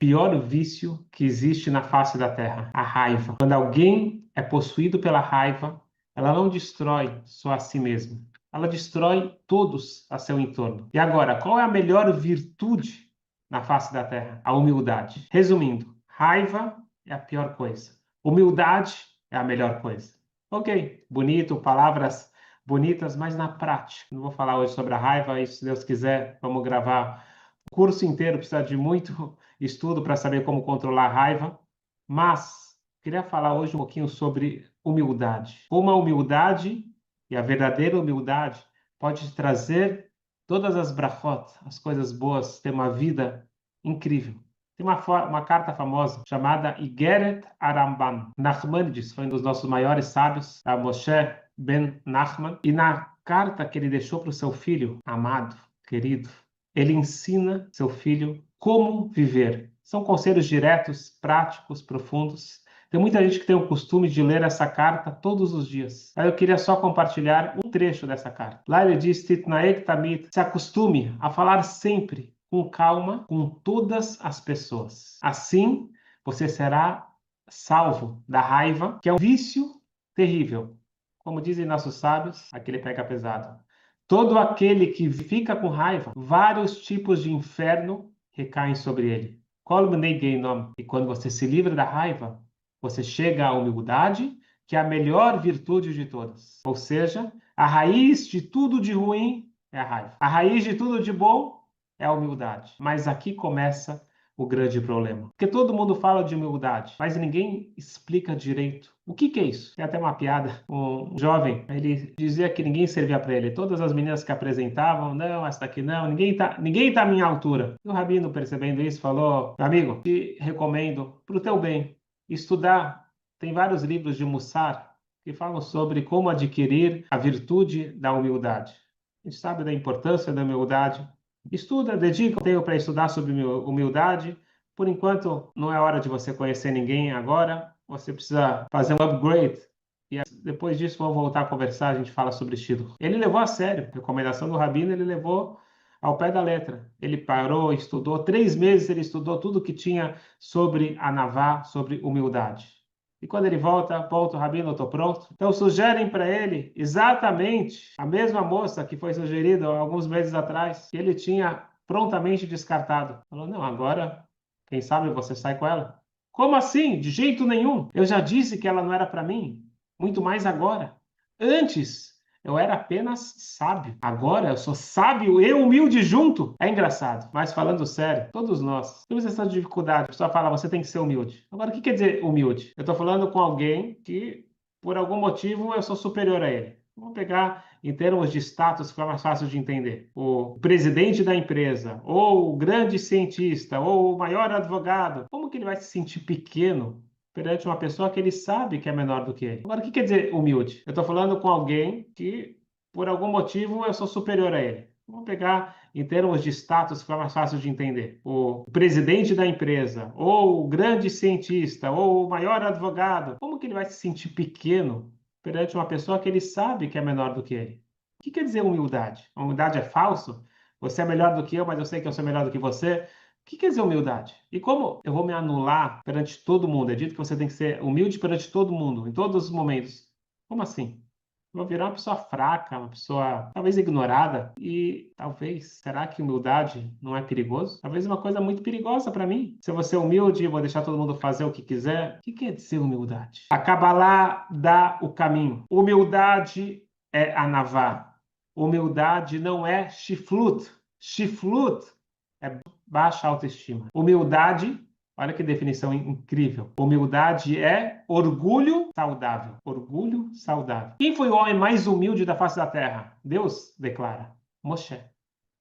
pior vício que existe na face da Terra, a raiva. Quando alguém é possuído pela raiva, ela não destrói só a si mesma, ela destrói todos a seu entorno. E agora, qual é a melhor virtude na face da Terra? A humildade. Resumindo, raiva é a pior coisa. Humildade é a melhor coisa. Ok, bonito, palavras bonitas, mas na prática. Não vou falar hoje sobre a raiva, e se Deus quiser, vamos gravar o curso inteiro, precisa de muito estudo para saber como controlar a raiva. Mas queria falar hoje um pouquinho sobre humildade. Como a humildade e a verdadeira humildade pode te trazer todas as brachot, as coisas boas, ter uma vida incrível. Tem uma carta famosa chamada Igeret Aramban. Nachmanides foi um dos nossos maiores sábios, a Moshe Ben Nachman. E na carta que ele deixou para o seu filho, amado, querido, ele ensina seu filho como viver. São conselhos diretos, práticos, profundos. Tem muita gente que tem o costume de ler essa carta todos os dias. Aí eu queria só compartilhar um trecho dessa carta. Lá ele diz: Titnaek tamid, se acostume a falar sempre com calma com todas as pessoas. Assim, você será salvo da raiva, que é um vício terrível. Como dizem nossos sábios, aquele pega pesado. Todo aquele que fica com raiva, vários tipos de inferno recaem sobre ele. E quando você se livra da raiva, você chega à humildade, que é a melhor virtude de todas. Ou seja, a raiz de tudo de ruim é a raiva. A raiz de tudo de bom é a humildade. Mas aqui começa o grande problema. Porque todo mundo fala de humildade, mas ninguém explica direito o que é isso. Tem até uma piada, um jovem, ele dizia que ninguém servia para ele. Todas as meninas que apresentavam, não, essa daqui não, ninguém tá à minha altura. E o rabino, percebendo isso, falou: amigo, te recomendo para o teu bem estudar. Tem vários livros de Mussar que falam sobre como adquirir a virtude da humildade. A gente sabe da importância da humildade. Estuda, dedica o tempo para estudar sobre humildade. Por enquanto, não é hora de você conhecer ninguém agora. Você precisa fazer um upgrade. E depois disso, vamos voltar a conversar. A gente fala sobre estilo. Ele levou a sério. A recomendação do rabino, ele levou ao pé da letra. Ele parou, estudou. 3 meses ele estudou tudo que tinha sobre a Navá, sobre humildade. E quando ele volta, o rabino, eu estou pronto. Então sugerem para ele exatamente a mesma moça que foi sugerida alguns meses atrás, que ele tinha prontamente descartado. Falou: não, agora, quem sabe você sai com ela. Como assim? De jeito nenhum. Eu já disse que ela não era para mim. Muito mais agora. Antes, eu era apenas sábio. Agora eu sou sábio e humilde junto. É engraçado. Mas falando sério, todos nós temos essa dificuldade. A pessoa fala: você tem que ser humilde. Agora, o que quer dizer humilde? Eu estou falando com alguém que, por algum motivo, eu sou superior a ele. Vamos pegar em termos de status, que é mais fácil de entender. O presidente da empresa, ou o grande cientista, ou o maior advogado. Como que ele vai se sentir pequeno perante uma pessoa que ele sabe que é menor do que ele? Agora, o que quer dizer humilde? Eu estou falando com alguém que, por algum motivo, eu sou superior a ele. Vamos pegar em termos de status, que é mais fácil de entender. O presidente da empresa, ou o grande cientista, ou o maior advogado. Como que ele vai se sentir pequeno perante uma pessoa que ele sabe que é menor do que ele? O que quer dizer humildade? A humildade é falso? Você é melhor do que eu, mas eu sei que eu sou melhor do que você? O que quer dizer humildade? E como eu vou me anular perante todo mundo? É dito que você tem que ser humilde perante todo mundo, em todos os momentos. Como assim? Eu vou virar uma pessoa fraca, uma pessoa talvez ignorada. E talvez, será que humildade não é perigoso? Talvez uma coisa muito perigosa para mim. Se eu vou ser humilde, eu vou deixar todo mundo fazer o que quiser. O que quer dizer humildade? A Kabbalah dá o caminho. Humildade é a Navá. Humildade não é chiflut. Chiflut é baixa autoestima. Humildade, olha que definição incrível. Humildade é orgulho saudável. Orgulho saudável. Quem foi o homem mais humilde da face da terra? Deus declara: Moshe.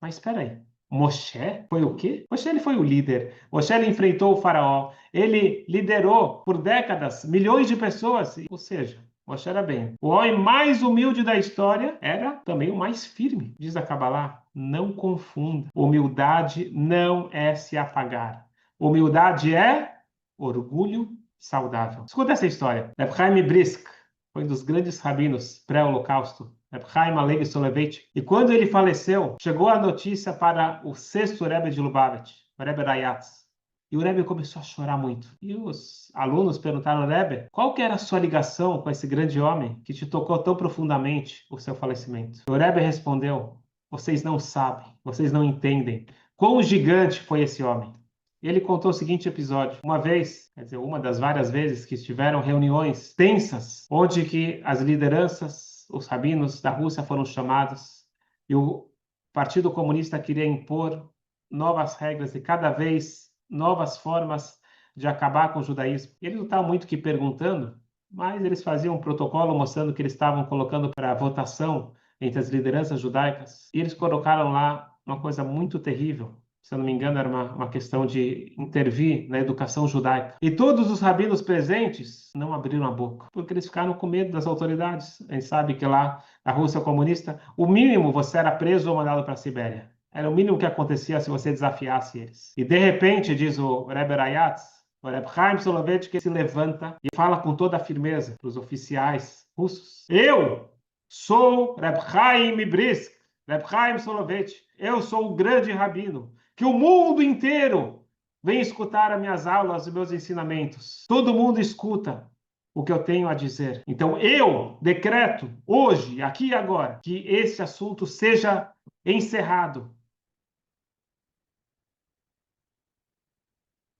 Mas espera aí. Moshe foi o quê? Moshe, ele foi o líder. Moshe, ele enfrentou o faraó. Ele liderou por décadas milhões de pessoas. Ou seja, Moshe era bem. O homem mais humilde da história era também o mais firme. Diz a Kabbalah: não confunda. Humildade não é se apagar. Humildade é orgulho saudável. Escuta essa história. Reb Chaim Brisk foi um dos grandes rabinos pré-holocausto. Reb Chaim Alevi Soloveitch. E quando ele faleceu, chegou a notícia para o 6º Rebbe de Lubavitch, o Rebbe Rayatz. E o Rebbe começou a chorar muito. E os alunos perguntaram ao Rebbe, qual que era a sua ligação com esse grande homem que te tocou tão profundamente o seu falecimento? O Rebbe respondeu, vocês não sabem, vocês não entendem quão gigante foi esse homem. Ele contou o seguinte episódio. Uma vez, quer dizer, uma das várias vezes que estiveram reuniões tensas, onde que as lideranças, os rabinos da Rússia foram chamados e o Partido Comunista queria impor novas regras e cada vez novas formas de acabar com o judaísmo. Eles não estavam muito que perguntando, mas eles faziam um protocolo mostrando que eles estavam colocando para votação entre as lideranças judaicas. E eles colocaram lá uma coisa muito terrível. Se eu não me engano, era uma questão de intervir na educação judaica. E todos os rabinos presentes não abriram a boca, porque eles ficaram com medo das autoridades. A gente sabe que lá na Rússia comunista, o mínimo você era preso ou mandado para a Sibéria. Era o mínimo que acontecia se você desafiasse eles. E de repente, diz o Rebbe Rayatz, o Rebbe Chaim Soloveitch, que se levanta e fala com toda a firmeza para os oficiais russos. Eu sou Rebbe Chaim Brisk, Rebbe Chaim Soloveitch. Eu sou o grande rabino que o mundo inteiro vem escutar as minhas aulas e meus ensinamentos. Todo mundo escuta o que eu tenho a dizer. Então eu decreto hoje, aqui e agora, que esse assunto seja encerrado.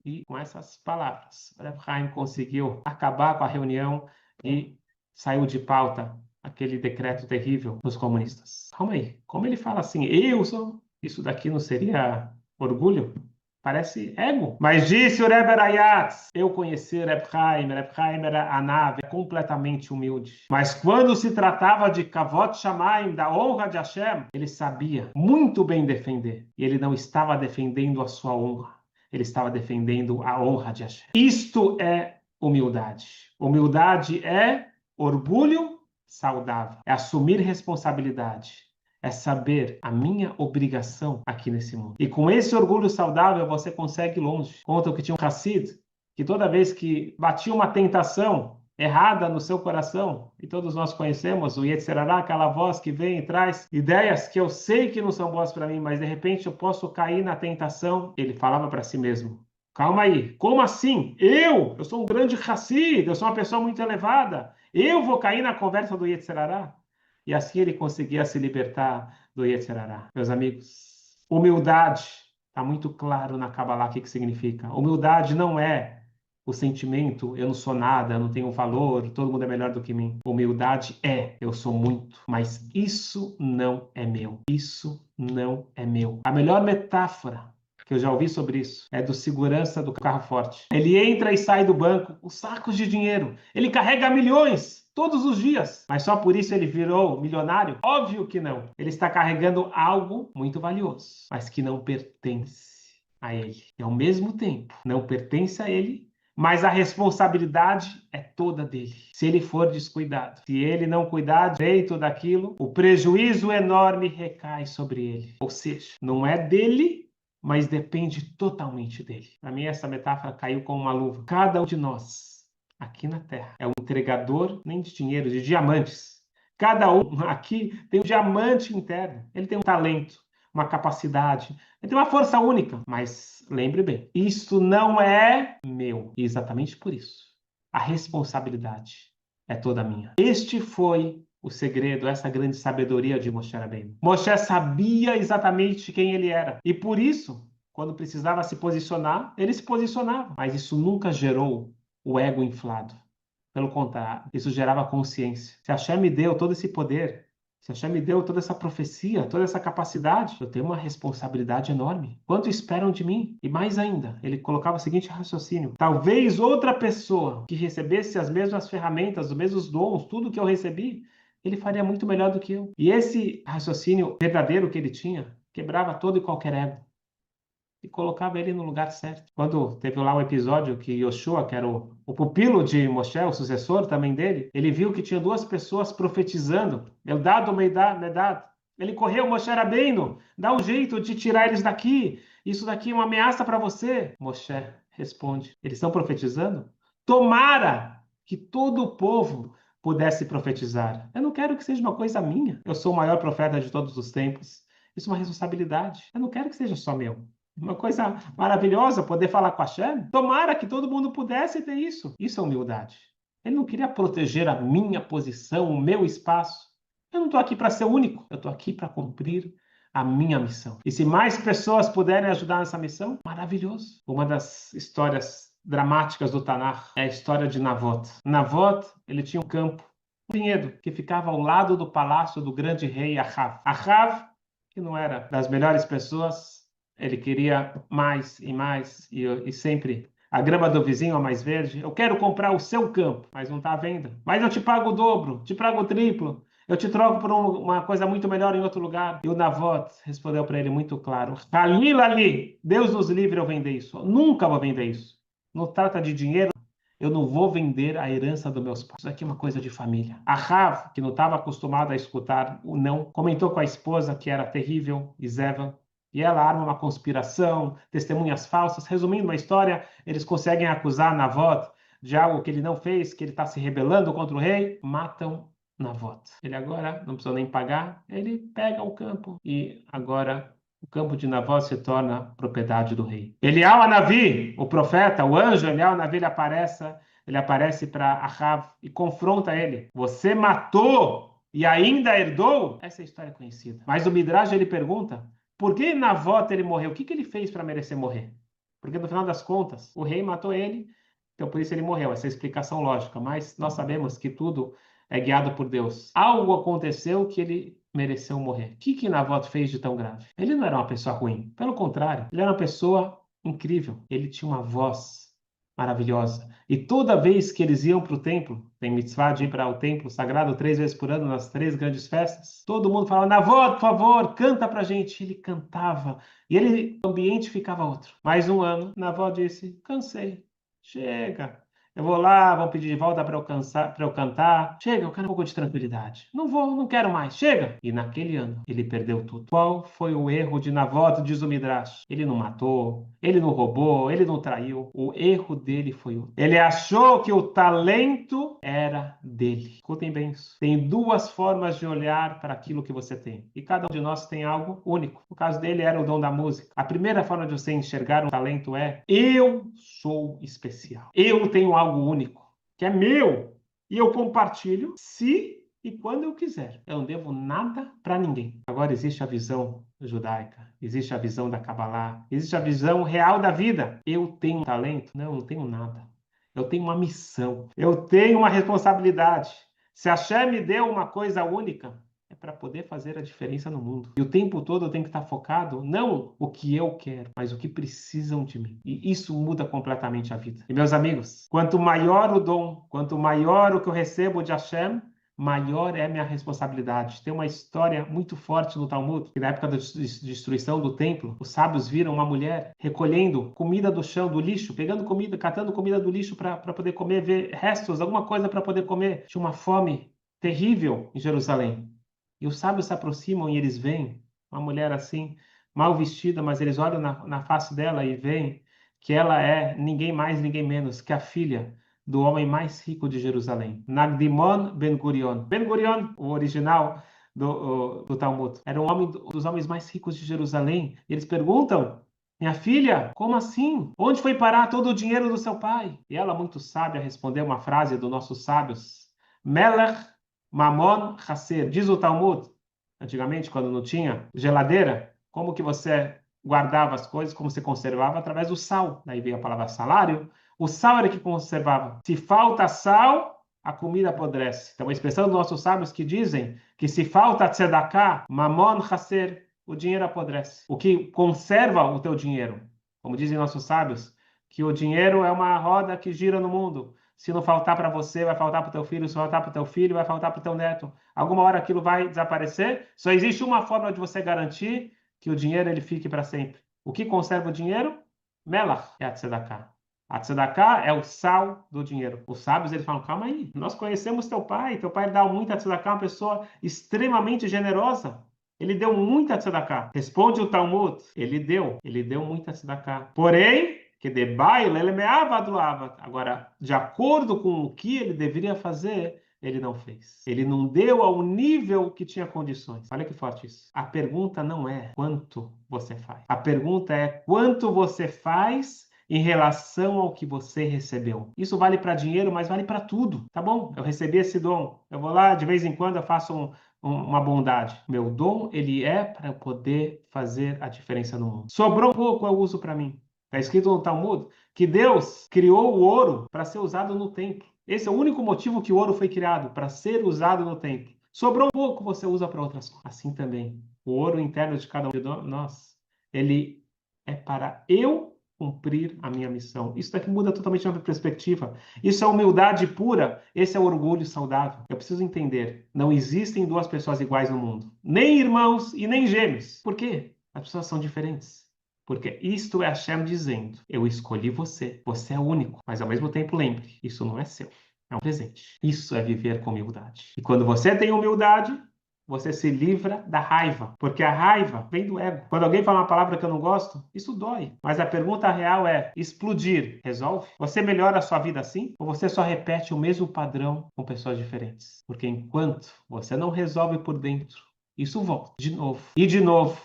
E com essas palavras, o Reb Chaim conseguiu acabar com a reunião e saiu de pauta aquele decreto terrível dos comunistas. Calma aí, como ele fala assim, eu sou... Isso daqui não seria orgulho? Parece ego. Mas disse o Rebbe Rayatz, eu conheci o Reb Chaim era Anav, completamente humilde. Mas quando se tratava de Kavod Shamayim, da honra de Hashem, ele sabia muito bem defender. E ele não estava defendendo a sua honra. Ele estava defendendo a honra de Hashem. Isto é humildade. Humildade é orgulho saudável. É assumir responsabilidade. É saber a minha obrigação aqui nesse mundo. E com esse orgulho saudável, você consegue ir longe. Conta que tinha um Hassid, que toda vez que batia uma tentação errada no seu coração, e todos nós conhecemos o Yetzer Hará, aquela voz que vem e traz ideias que eu sei que não são boas para mim, mas de repente eu posso cair na tentação. Ele falava para si mesmo, calma aí, como assim? Eu sou um grande Hassid, eu sou uma pessoa muito elevada, eu vou cair na conversa do Yetzer Hará? E assim ele conseguia se libertar do Yetzer Hará. Meus amigos, humildade, está muito claro na Kabbalah o que significa. Humildade não é o sentimento, eu não sou nada, eu não tenho valor, todo mundo é melhor do que mim. Humildade é, eu sou muito, mas isso não é meu. Isso não é meu. A melhor metáfora que eu já ouvi sobre isso é do segurança do carro forte. Ele entra e sai do banco com sacos de dinheiro. Ele carrega milhões todos os dias. Mas só por isso ele virou milionário? Óbvio que não. Ele está carregando algo muito valioso, mas que não pertence a ele. E ao mesmo tempo, não pertence a ele, mas a responsabilidade é toda dele. Se ele for descuidado, se ele não cuidar direito daquilo, o prejuízo enorme recai sobre ele. Ou seja, não é dele, mas depende totalmente dele. Para mim, essa metáfora caiu como uma luva. Cada um de nós, aqui na Terra, é um entregador, nem de dinheiro, de diamantes. Cada um aqui tem um diamante interno. Ele tem um talento, uma capacidade, ele tem uma força única. Mas lembre bem, isso não é meu. E exatamente por isso, a responsabilidade é toda minha. Este foi o segredo, essa grande sabedoria de Moshe Rabbeinu. Moshe sabia exatamente quem ele era. E por isso, quando precisava se posicionar, ele se posicionava. Mas isso nunca gerou o ego inflado. Pelo contrário, isso gerava consciência. Se Hashem me deu todo esse poder, se Hashem me deu toda essa profecia, toda essa capacidade, eu tenho uma responsabilidade enorme. Quanto esperam de mim? E mais ainda, ele colocava o seguinte raciocínio: talvez outra pessoa que recebesse as mesmas ferramentas, os mesmos dons, tudo que eu recebi, ele faria muito melhor do que eu. E esse raciocínio verdadeiro que ele tinha quebrava todo e qualquer ego e colocava ele no lugar certo. Quando teve lá um episódio que Yoshua, que era o pupilo de Moshe, o sucessor também dele, ele viu que tinha duas pessoas profetizando, Eldad ou Medad. Ele correu, Moshe Rabbeinu, dá um jeito de tirar eles daqui. Isso daqui é uma ameaça para você. Moshe responde, eles estão profetizando? Tomara que todo o povo pudesse profetizar. Eu não quero que seja uma coisa minha. Eu sou o maior profeta de todos os tempos. Isso é uma responsabilidade. Eu não quero que seja só meu. Uma coisa maravilhosa poder falar com a Hashem. Tomara que todo mundo pudesse ter isso. Isso é humildade. Ele não queria proteger a minha posição, o meu espaço. Eu não estou aqui para ser o único. Eu estou aqui para cumprir a minha missão. E se mais pessoas puderem ajudar nessa missão, maravilhoso. Uma das histórias dramáticas do Tanakh é a história de Navot. Navot, ele tinha um campo, um vinhedo, que ficava ao lado do palácio do grande rei Ahav. Ahav, que não era das melhores pessoas, ele queria mais e mais, e sempre a grama do vizinho é mais verde. Eu quero comprar o seu campo, mas não está à venda. Mas eu te pago o dobro, te pago o triplo. Eu te troco por uma coisa muito melhor em outro lugar. E o Navot respondeu para ele muito claro: Halil ali, Deus nos livre eu vender isso. Eu nunca vou vender isso. Não trata de dinheiro. Eu não vou vender a herança dos meus pais. Isso aqui é uma coisa de família. Ahav, que não estava acostumado a escutar o não, comentou com a esposa que era terrível, Izeva, e ela arma uma conspiração, testemunhas falsas. Resumindo a história, eles conseguem acusar Navot de algo que ele não fez, que ele está se rebelando contra o rei, matam Navot. Ele agora não precisa nem pagar, ele pega o campo e agora o campo de Navot se torna propriedade do rei. Elial Hanavi, o profeta, o anjo Elial Hanavi, ele aparece para Ahav e confronta ele. Você matou e ainda herdou? Essa é a história conhecida. Mas o Midrash ele pergunta, por que Navot ele morreu? O que ele fez para merecer morrer? Porque no final das contas, o rei matou ele, então por isso ele morreu. Essa é a explicação lógica. Mas nós sabemos que tudo é guiado por Deus. Algo aconteceu que ele mereceu morrer. O que Navot fez de tão grave? Ele não era uma pessoa ruim. Pelo contrário, ele era uma pessoa incrível. Ele tinha uma voz maravilhosa. E toda vez que eles iam para o templo, tem mitzvah de ir para o templo sagrado 3 vezes por ano, nas 3 grandes festas, todo mundo falava, Navot, por favor, canta pra gente. Ele cantava. E o ambiente ficava outro. Mais um ano, Navot disse, cansei. Chega. Eu vou lá, vão pedir de volta para eu cantar. Chega, eu quero um pouco de tranquilidade. Não vou, não quero mais. Chega. E naquele ano, ele perdeu tudo. Qual foi o erro de Navot, diz o Midrash? Ele não matou, ele não roubou, ele não traiu. O erro dele foi outro. Ele achou que o talento era dele. Escutem bem isso. Tem duas formas de olhar para aquilo que você tem. E cada um de nós tem algo único. No caso dele, era o dom da música. A primeira forma de você enxergar um talento é: eu sou especial. Eu tenho algo único, que é meu. E eu compartilho se e quando eu quiser. Eu não devo nada para ninguém. Agora existe a visão judaica, existe a visão da Kabbalah, existe a visão real da vida. Eu tenho um talento? Não, eu não tenho nada. Eu tenho uma missão. Eu tenho uma responsabilidade. Se a Hashem me deu uma coisa única, é para poder fazer a diferença no mundo. E o tempo todo eu tenho que estar focado, não o que eu quero, mas o que precisam de mim. E isso muda completamente a vida. E meus amigos, quanto maior o dom, quanto maior o que eu recebo de Hashem, maior é a minha responsabilidade. Tem uma história muito forte no Talmud, que na época da destruição do templo, os sábios viram uma mulher recolhendo comida do chão, do lixo, pegando comida, catando comida do lixo para poder comer, ver restos, alguma coisa para poder comer. Tinha uma fome terrível em Jerusalém. E os sábios se aproximam e eles veem uma mulher assim, mal vestida, mas eles olham na face dela e veem que ela é ninguém mais, ninguém menos que a filha do homem mais rico de Jerusalém, Nagdimon Ben Gurion. Ben Gurion, o original do Talmud, era um homem dos homens mais ricos de Jerusalém. E eles perguntam: minha filha, como assim? Onde foi parar todo o dinheiro do seu pai? E ela, muito sábia, respondeu uma frase dos nossos sábios: Melech Mamon Hasser. Diz o Talmud, antigamente, quando não tinha geladeira, como que você guardava as coisas, como você conservava? Através do sal. Daí veio a palavra salário. O sal era que conservava. Se falta sal, a comida apodrece. Então, a expressão dos nossos sábios que dizem que se falta tzedakah, mamon hasser, o dinheiro apodrece. O que conserva o teu dinheiro? Como dizem nossos sábios, que o dinheiro é uma roda que gira no mundo. Se não faltar para você, vai faltar para o teu filho. Se faltar para o teu filho, vai faltar para o teu neto. Alguma hora aquilo vai desaparecer. Só existe uma forma de você garantir que o dinheiro ele fique para sempre. O que conserva o dinheiro? Melach é a tzedakah. A tzedakah é o sal do dinheiro. Os sábios eles falam, calma aí, nós conhecemos teu pai dá muita tzedakah, uma pessoa extremamente generosa. Ele deu muita tzedakah. Responde o Talmud, ele deu muita tzedakah. Porém, que de baile ele me avado. Agora, de acordo com o que ele deveria fazer, ele não fez. Ele não deu ao nível que tinha condições. Olha que forte isso. A pergunta não é quanto você faz. A pergunta é quanto você faz em relação ao que você recebeu. Isso vale para dinheiro, mas vale para tudo, tá bom? Eu recebi esse dom. Eu vou lá, de vez em quando eu faço uma bondade. Meu dom, ele é para eu poder fazer a diferença no mundo. Sobrou um pouco, eu uso para mim. Está escrito no Talmud que Deus criou o ouro para ser usado no templo. Esse é o único motivo que o ouro foi criado, para ser usado no templo. Sobrou um pouco, você usa para outras coisas. Assim também, o ouro interno de cada um de nós, ele é para eu cumprir a minha missão. Isso daqui muda totalmente a minha perspectiva. Isso é humildade pura, esse é o orgulho saudável. Eu preciso entender, não existem duas pessoas iguais no mundo, nem irmãos e nem gêmeos. Por quê? As pessoas são diferentes. Porque isto é Hashem dizendo, eu escolhi você, você é único, mas ao mesmo tempo lembre, isso não é seu, é um presente. Isso é viver com humildade. E quando você tem humildade, você se livra da raiva, porque a raiva vem do ego. Quando alguém fala uma palavra que eu não gosto, isso dói. Mas a pergunta real é, explodir resolve? Você melhora a sua vida assim? Ou você só repete o mesmo padrão com pessoas diferentes? Porque enquanto você não resolve por dentro, isso volta de novo, e de novo,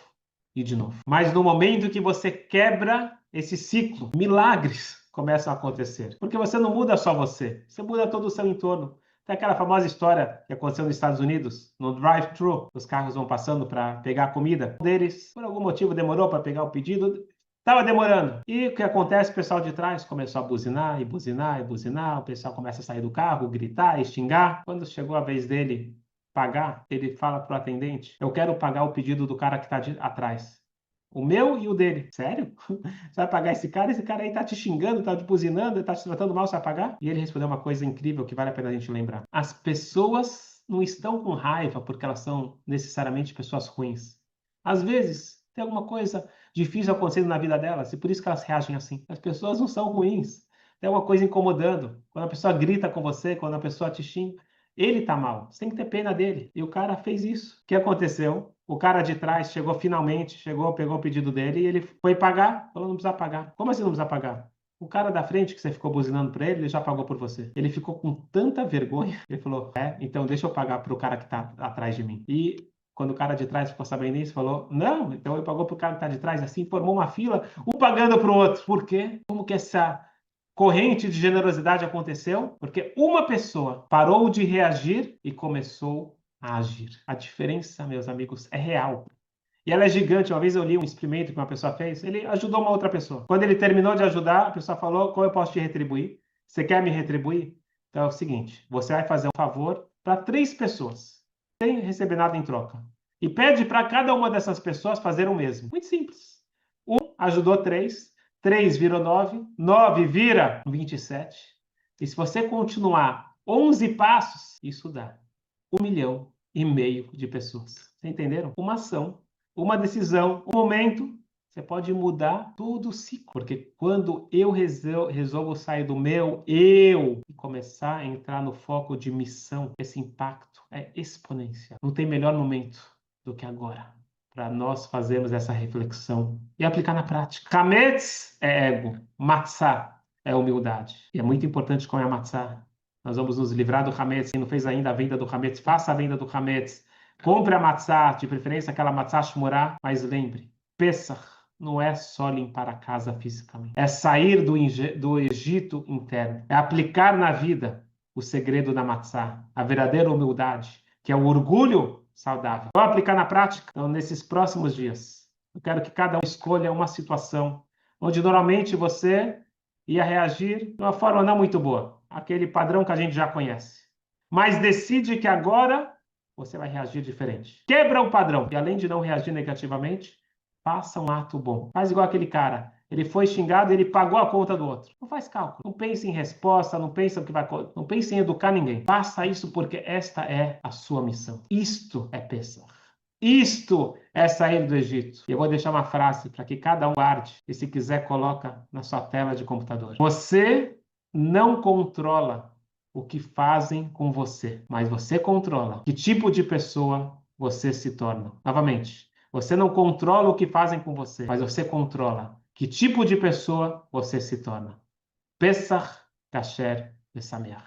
e de novo. Mas no momento que você quebra esse ciclo, milagres começam a acontecer. Porque você não muda só você, você muda todo o seu entorno. Tem aquela famosa história que aconteceu nos Estados Unidos, no drive-thru, os carros vão passando para pegar a comida. Um deles, por algum motivo, demorou para pegar o pedido, estava demorando. E o que acontece? O pessoal de trás começou a buzinar, e buzinar, e buzinar. O pessoal começa a sair do carro, gritar, e xingar. Quando chegou a vez dele pagar, ele fala para o atendente, eu quero pagar o pedido do cara que está atrás. O meu e o dele. Sério? Você vai pagar esse cara? Esse cara aí tá te xingando, tá te buzinando, tá te tratando mal, você vai pagar? E ele respondeu uma coisa incrível que vale a pena a gente lembrar. As pessoas não estão com raiva porque elas são necessariamente pessoas ruins. Às vezes, tem alguma coisa difícil acontecendo na vida delas e por isso que elas reagem assim. As pessoas não são ruins. Tem alguma coisa incomodando. Quando a pessoa grita com você, quando a pessoa te xinga, ele tá mal. Você tem que ter pena dele. E o cara fez isso. O que aconteceu? O cara de trás chegou finalmente, chegou, pegou o pedido dele e ele foi pagar. Falou, não precisa pagar. Como assim não precisa pagar? O cara da frente que você ficou buzinando para ele, ele já pagou por você. Ele ficou com tanta vergonha. Ele falou, então deixa eu pagar pro cara que tá atrás de mim. E quando o cara de trás ficou sabendo isso, falou, não, então ele pagou pro cara que tá de trás. Assim formou uma fila, um pagando pro outro. Por quê? Como que essa corrente de generosidade aconteceu? Porque uma pessoa parou de reagir e começou a agir. A diferença, meus amigos, é real. E ela é gigante. Uma vez eu li um experimento que uma pessoa fez, ele ajudou uma outra pessoa. Quando ele terminou de ajudar, a pessoa falou, como eu posso te retribuir? Você quer me retribuir? Então é o seguinte, você vai fazer um favor para 3 pessoas, sem receber nada em troca. E pede para cada uma dessas pessoas fazer o mesmo. Muito simples. Um ajudou 3, 3 virou 9, 9 vira 27. E se você continuar 11 passos, isso dá 1,5 milhão de pessoas. Vocês entenderam? Uma ação, uma decisão, um momento, você pode mudar todo o ciclo. Porque quando eu resolvo sair do meu eu e começar a entrar no foco de missão, esse impacto é exponencial. Não tem melhor momento do que agora para nós fazermos essa reflexão e aplicar na prática. Hametz é ego, matzah é humildade. E é muito importante comer a matzah. Nós vamos nos livrar do Hametz. Quem não fez ainda a venda do Hametz, faça a venda do Hametz. Compre a matzah, de preferência aquela matzah shmurá, mas lembre, Pesach não é só limpar a casa fisicamente. É sair do Egito interno. É aplicar na vida o segredo da matzah, a verdadeira humildade, que é o orgulho saudável. Vou aplicar na prática? Então, nesses próximos dias, eu quero que cada um escolha uma situação onde normalmente você ia reagir de uma forma não muito boa, aquele padrão que a gente já conhece. Mas decide que agora você vai reagir diferente. Quebra o padrão. E além de não reagir negativamente, faça um ato bom. Faz igual aquele cara. Ele foi xingado, ele pagou a conta do outro. Não faz cálculo. Não pense em resposta, não pense não pense em educar ninguém. Faça isso porque esta é a sua missão. Isto é Pesach. Isto é sair do Egito. Eu vou deixar uma frase para que cada um guarde e se quiser coloca na sua tela de computador. Você não controla o que fazem com você, mas você controla que tipo de pessoa você se torna. Novamente, você não controla o que fazem com você, mas você controla que tipo de pessoa você se torna. Pesach Kasher Besameach.